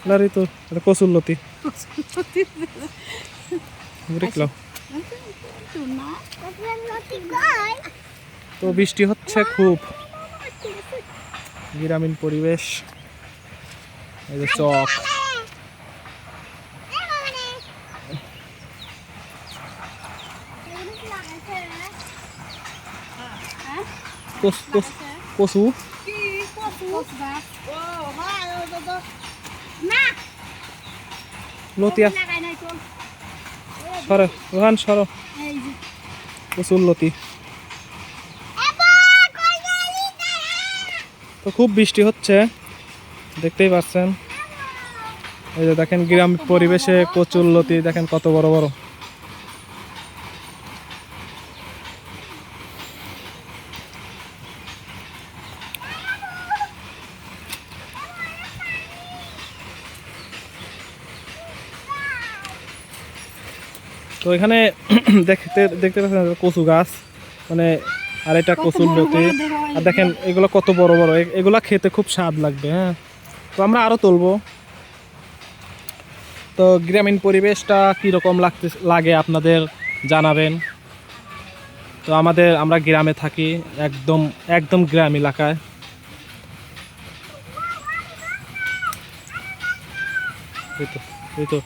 লারি তো এটা কচুর লতি দেখলাম। তো বৃষ্টি হচ্ছে খুব, গ্রামীণ পরিবেশ, এই যে চক, কচু লতিয়া সর রোহান সর, কচুর লতি। তো খুব বৃষ্টি হচ্ছে দেখতেই পাচ্ছেন, এই যে দেখেন গ্রাম পরিবেশে কচুর লতি দেখেন কত বড় বড়। তো এখানে দেখতে পাচ্ছেন কচু গাছ, মানে আর এটা কচুর লতি, আর দেখেন এগুলো কত বড় বড়, এগুলা খেতে খুব স্বাদ লাগবে। হ্যাঁ, তো আমরা আরো তুলবো। তো গ্রামীণ পরিবেশটা কীরকম লাগে আপনাদের জানাবেন। তো আমরা গ্রামে থাকি, একদম একদম গ্রাম এলাকায়। এই তো